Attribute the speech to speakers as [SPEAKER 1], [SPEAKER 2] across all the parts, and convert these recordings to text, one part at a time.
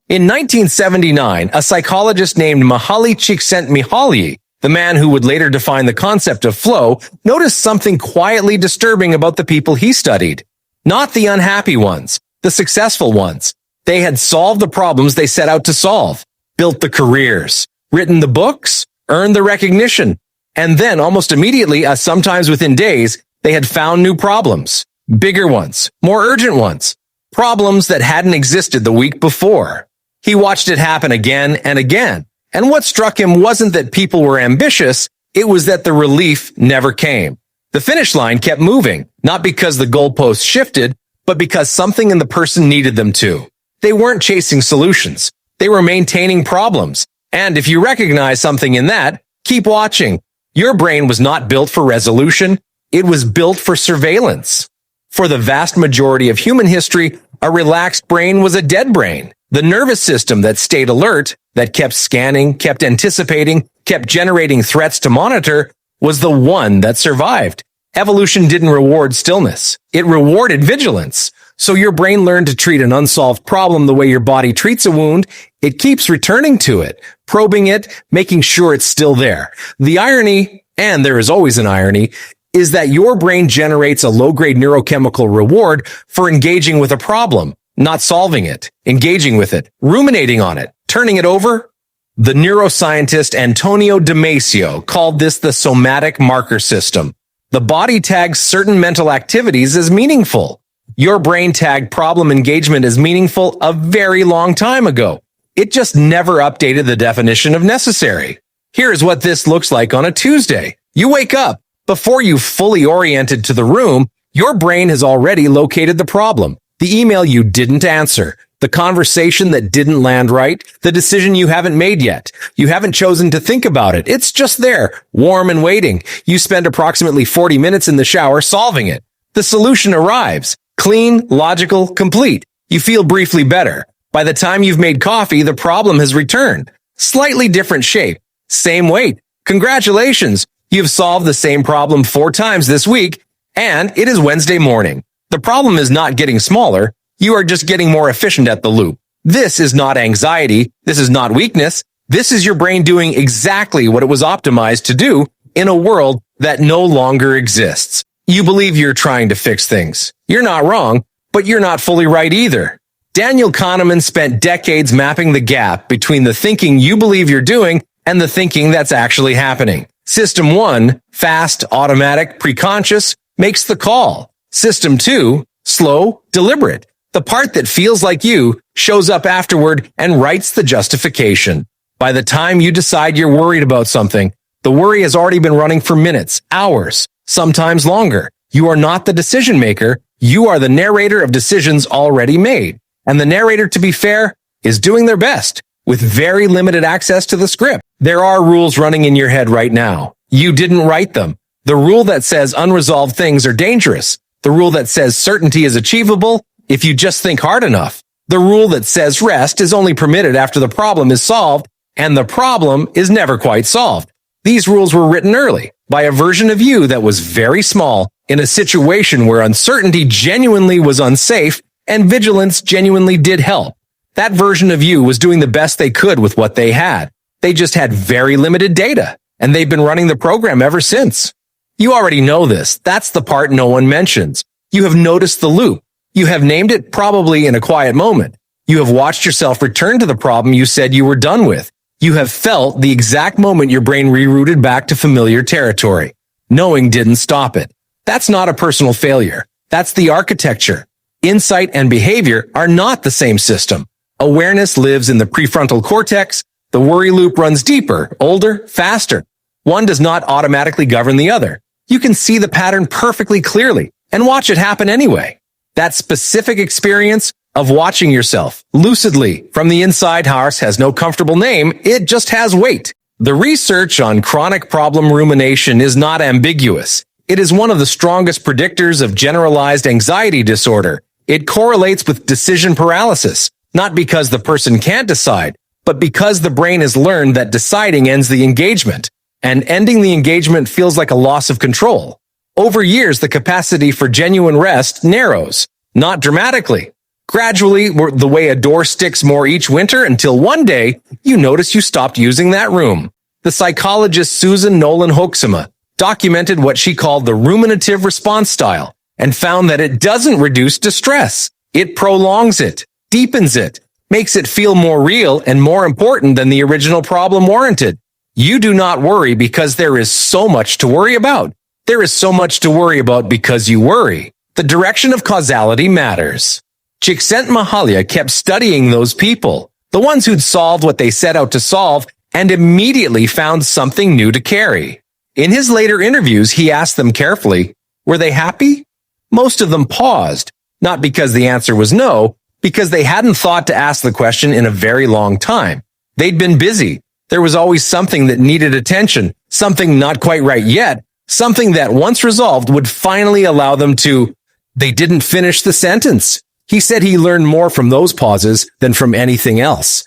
[SPEAKER 1] In 1979, a psychologist named Mihaly Csikszentmihalyi, the man who would later define the concept of flow, noticed something quietly disturbing about the people he studied. Not the unhappy ones, the successful ones. They had solved the problems they set out to solve, built the careers, written the books, earned the recognition, and then almost immediately, sometimes within days, they had found new problems, bigger ones, more urgent ones, problems that hadn't existed the week before. He watched it happen again and again, and what struck him wasn't that people were ambitious, it was that the relief never came. The finish line kept moving, not because the goalposts shifted, but because something in the person needed them to. They weren't chasing solutions. They were maintaining problems. And if you recognize something in that, keep watching. Your brain was not built for resolution. It was built for surveillance. For the vast majority of human history, a relaxed brain was a dead brain. The nervous system that stayed alert, that kept scanning, kept anticipating, kept generating threats to monitor, was the one that survived. Evolution didn't reward stillness. It rewarded vigilance. So your brain learned to treat an unsolved problem the way your body treats a wound. It keeps returning to it, probing it, making sure it's still there. The irony, and there is always an irony, is that your brain generates a low-grade neurochemical reward for engaging with a problem, not solving it, engaging with it, ruminating on it, turning it over. The neuroscientist Antonio Damasio called this the somatic marker system. The body tags certain mental activities as meaningful. Your brain tagged problem engagement as meaningful a very long time ago. It just never updated the definition of necessary. Here's what this looks like on a Tuesday. You wake up. Before you fully oriented to the room, your brain has already located the problem. The email you didn't answer, the conversation that didn't land right, the decision you haven't made yet. You haven't chosen to think about it. It's just there, warm and waiting. You spend approximately 40 minutes in the shower solving it. The solution arrives. Clean, logical, complete. You feel briefly better. By the time you've made coffee, the problem has returned. Slightly different shape. Same weight. Congratulations. You've solved the same problem 4 times this week, and it is Wednesday morning. The problem is not getting smaller. You are just getting more efficient at the loop. This is not anxiety. This is not weakness. This is your brain doing exactly what it was optimized to do in a world that no longer exists. You believe you're trying to fix things. You're not wrong, but you're not fully right either. Daniel Kahneman spent decades mapping the gap between the thinking you believe you're doing and the thinking that's actually happening. System 1, fast, automatic, preconscious, makes the call. System 2, slow, deliberate. The part that feels like you shows up afterward and writes the justification. By the time you decide you're worried about something, the worry has already been running for minutes, hours, sometimes longer. You are not the decision maker. You are the narrator of decisions already made. And the narrator, to be fair, is doing their best with very limited access to the script. There are rules running in your head right now. You didn't write them. The rule that says unresolved things are dangerous. The rule that says certainty is achievable if you just think hard enough. The rule that says rest is only permitted after the problem is solved, and the problem is never quite solved. These rules were written early by a version of you that was very small in a situation where uncertainty genuinely was unsafe and vigilance genuinely did help. That version of you was doing the best they could with what they had. They just had very limited data, and they've been running the program ever since. You already know this. That's the part no one mentions. You have noticed the loop. You have named it probably in a quiet moment. You have watched yourself return to the problem you said you were done with. You have felt the exact moment your brain rerouted back to familiar territory. Knowing didn't stop it. That's not a personal failure. That's the architecture. Insight and behavior are not the same system. Awareness lives in the prefrontal cortex. The worry loop runs deeper, older, faster. One does not automatically govern the other. You can see the pattern perfectly clearly and watch it happen anyway. That specific experience of watching yourself lucidly from the inside house has no comfortable name. It just has weight. The research on chronic problem rumination is not ambiguous. It is one of the strongest predictors of generalized anxiety disorder. It correlates with decision paralysis, not because the person can't decide, but because the brain has learned that deciding ends the engagement, and ending the engagement feels like a loss of control. Over years, the capacity for genuine rest narrows, not dramatically, Gradually, the way a door sticks more each winter until one day, you notice you stopped using that room. The psychologist Susan Nolan Hoeksema documented what she called the ruminative response style and found that it doesn't reduce distress. It prolongs it, deepens it, makes it feel more real and more important than the original problem warranted. You do not worry because there is so much to worry about. There is so much to worry about because you worry. The direction of causality matters. Csikszentmihalyi kept studying those people, the ones who'd solved what they set out to solve, and immediately found something new to carry. In his later interviews, he asked them carefully, were they happy? Most of them paused, not because the answer was no, because they hadn't thought to ask the question in a very long time. They'd been busy. There was always something that needed attention, something not quite right yet, something that once resolved would finally allow them to... They didn't finish the sentence. He said he learned more from those pauses than from anything else.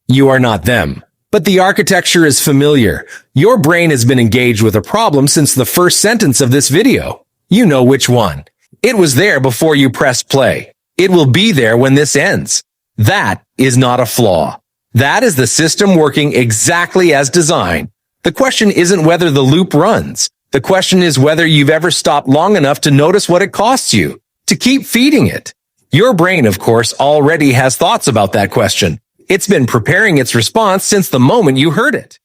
[SPEAKER 1] You are not them. But the architecture is familiar. Your brain has been engaged with a problem since the first sentence of this video. You know which one. It was there before you pressed play. It will be there when this ends. That is not a flaw. That is the system working exactly as designed. The question isn't whether the loop runs. The question is whether you've ever stopped long enough to notice what it costs you, to keep feeding it. Your brain, of course, already has thoughts about that question. It's been preparing its response since the moment you heard it.